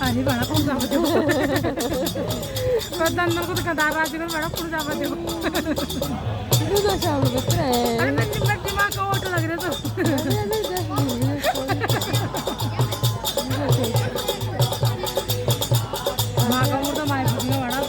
आणि बडा कोण जावं देऊ बदनांना कुठं का दारा आजी बडा कोण जावं देऊ अरे नक्की माका ओट लागले तो माका मोठा माय बघलं बडा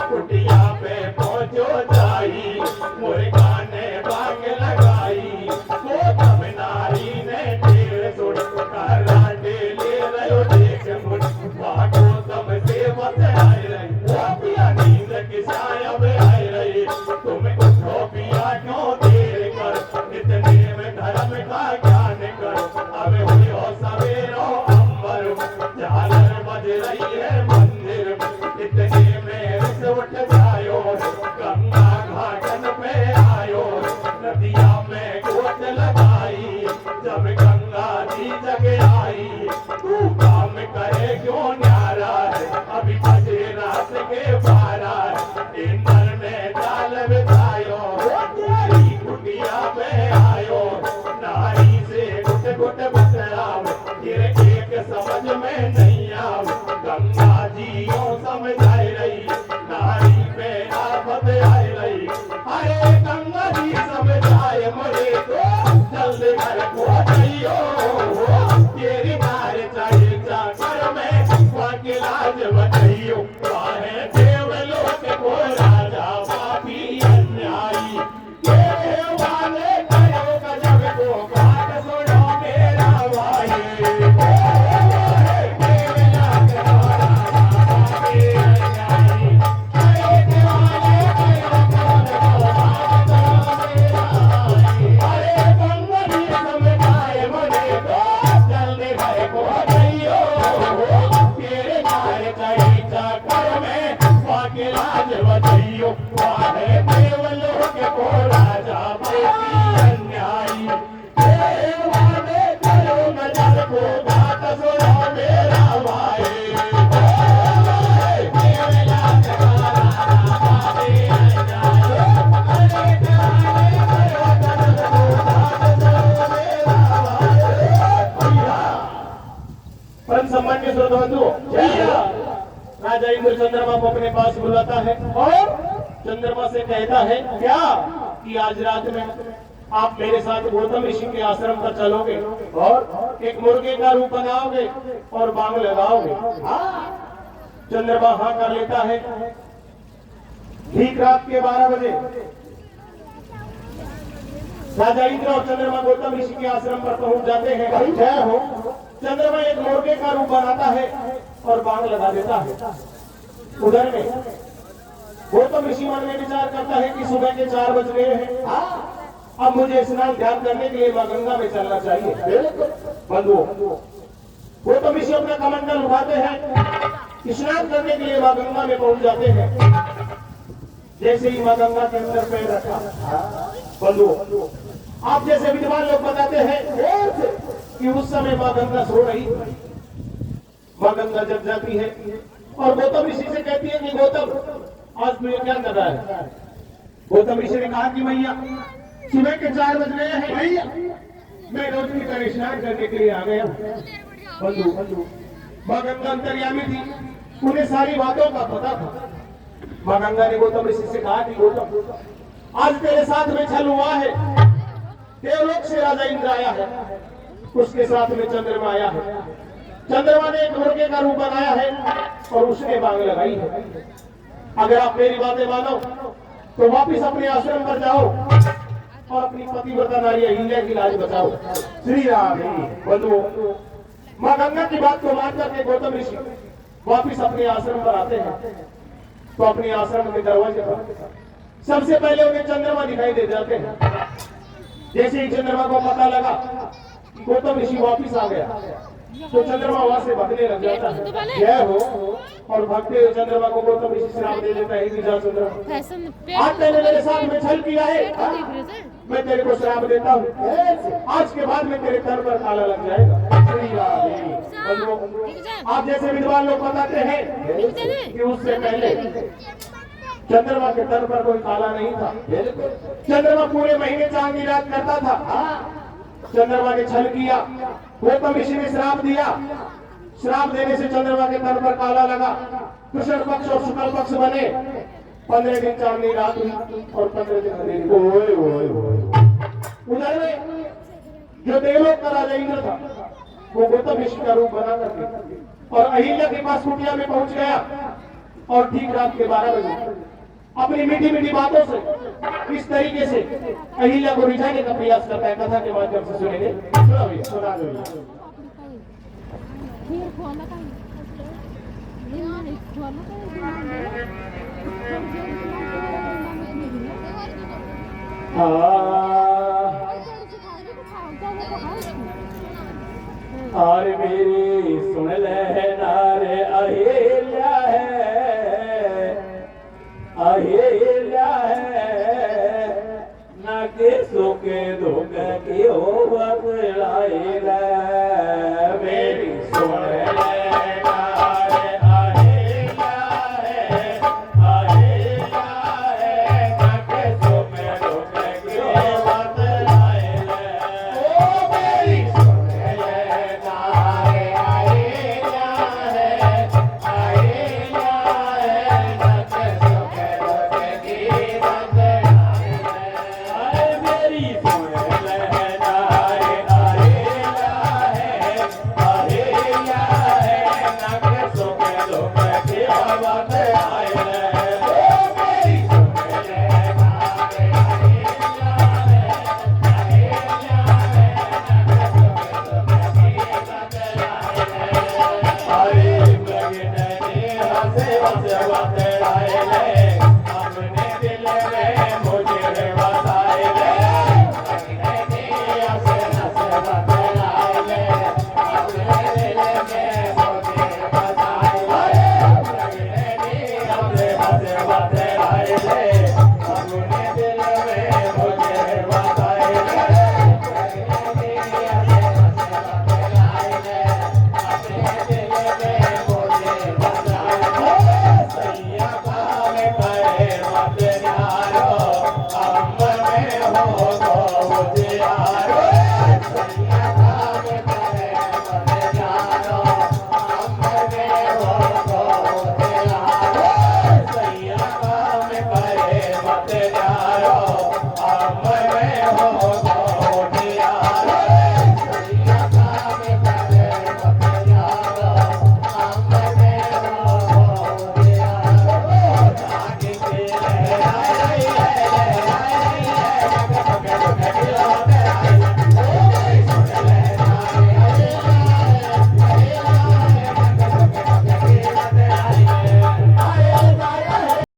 कुटिया पे पहुंचो जाई मोरे गाने बाग लगाई गौतम नारी ने ढेर सुन करा ले रहो देख मुझ गौतम से बचाई रही वो पिया नींद की साया में आई रही तुम उठो पिया क्यों देर कर इतने में धर्म का ज्ञान करो अब हुई हो सवेरो अंबर झालर बज रही है मंदिर इतने में रिस उठ जायो गंगा घाटन पे आयो नदिया में गोत लगाई जब गंगा जी जग आई तू काम करे क्यों न्यारा है अभी बजे रात के 12 इंद्र ने जाल बिछायो तेरी कुटिया पे आयो नारी से गुट गुट बतलाव फिर एक समझ में नहीं आव गंगा जी यूं समझाई रही नारी पे आफत आई रही अरे गंगा जी समझाए मुझे तो जल्दी घर को जाइयो तेरी नार चाहिए जाकर में बाकी लाज बताइयो काहे देवलोक को राजा पापी अन्यायी ये वाले करो गजब को बात सुनो मेरा भाई राजा इंद्र चंद्रमा को अपने पास बुलाता है और चंद्रमा से कहता है क्या कि आज रात में आप मेरे साथ गौतम ऋषि के आश्रम पर चलोगे और एक मुर्गे का रूप बनाओगे और बांग लगाओगे। चंद्रमा हाँ कर लेता है। ठीक रात के 12 बजे राजा इंद्र और चंद्रमा गौतम ऋषि के आश्रम पर पहुंच जाते हैं। जय हो। चंद्रमा एक मुर्गे का रूप बनाता है और बांग लगा देता है। उधर में गौतम ऋषि मन में विचार करता है कि सुबह के 4 बज गए हैं, अब मुझे स्नान ध्यान करने के लिए मां गंगा में चलना चाहिए। बंधुओं, गौतम ऋषि अपना कमंडल उठाते हैं, स्नान करने के लिए मां गंगा में पहुंच जाते हैं। जैसे ही मां गंगा के अंदर पैर रखा, बंधुओं आप जैसे विद्वान लोग बताते हैं कि उस समय मां गंगा सो रही। मां गंगा जग जाती है और गौतम ऋषि से कहती है कि गौतम आज तुझे क्या लगा है। गौतम ऋषि ने कहा कि मैया सुबह के 4 बज रहे हैं, भैया मैं रोशनी का स्नान करने के लिए आ गया। बंधु मां गंगा अंतर्यामी थी, उन्हें सारी बातों का पता था। मां गंगा ने गौतम ऋषि से कहा कि गौतम आज तेरे साथ में छल हुआ है। देवलोक से राजा इंद्र आया है, उसके साथ में चंद्रमा आया है। चंद्रमा ने एक मुर्गे का रूप बनाया है और उसने बांग लगाई है। अगर आप मेरी बातें मानो तो वापिस अपने आश्रम पर जाओ और अपनी पतिव्रता नारी अहिल्या की लाज बचाओ। श्री राम। बंधुओं, मां गंगा की बात को मान करके गौतम ऋषि वापिस अपने आश्रम पर आते हैं। तो अपने आश्रम के दरवाजे पर सबसे पहले उन्हें चंद्रमा दिखाई दे जाते हैं। जैसे ही चंद्रमा को पता लगा कि गौतम ऋषि वापिस आ गया तो चंद्रमा वहां से भागने लग जाता है। जय हो। और भागते हुए चंद्रमा को गौतम ऋषि श्राप दे देता है कि जा चंद्रमा, आज मैंने मेरे साथ में छल किया है, मैं तेरे को श्राप देता हूँ, आज के बाद में तेरे तन पर काला लग जाएगा। श्री राम। आप जैसे विद्वान लोग बताते हैं कि उससे पहले चंद्रमा के तन पर कोई काला नहीं था। चंद्रमा पूरे महीने चांदनी रात करता था। चंद्रमा ने छल किया, गौतम ऋषि ने श्राप दिया। श्राप देने से चंद्रमा के तन पर काला लगा। कृष्ण पक्ष और शुक्ल पक्ष बने। 15 दिन चांदनी रात हुई और 15 दिन अंधेरी। उधर में जो देवलोक का राजा इंद्र था वो गौतम ऋषि का रूप बना करके और अहिल्या के पास कुटिया में पहुंच गया। और ठीक रात के 12 बजे अपनी मीठी मीठी बातों से किस तरीके से अहिल्या को रिझाने का प्रयास करता है, कथा के माध्यम से सुनेंगे। सुना भैया, सुना दो भैया। और मेरी सुन ले नारे अहिल्या है, अहिल्या है, ना के सुखे दुख की हो बतलाई रे। मेरी सुन ले नारे अहिल्या है, अहिल्या है, ना के सुखे दुख की हो बतलाई रे। ओ मेरी सुन ले नारे अहिल्या है, अहिल्या है, ना के सुखे दुख की बतलाई रे। अरे मेरी सुन ले नारे अहिल्या है, अहिल्या है, ना के सुखे दुख की बतलाई रे। ओ मेरी सुन ले नारे अहिल्या है, अहिल्या है, ना के सुखे दुख की बतलाई रे। अरे मगननी हंसे हंसे बतलाई रे, अपने दिल में मुझे बसाए रे। मगननी हंसे हंसे बतलाई रे, अपने दिल में मुझे बसाए रे। मगननी हंसे हंसे बतलाई रे, अपने दिल में मुझे बसाए रे। मगननी हंसे हंसे बतलाई रे, अपने दिल में मुझे बसाए रे। सैया काम करे मत न्यारो, अंबर में हो तो उजियारो।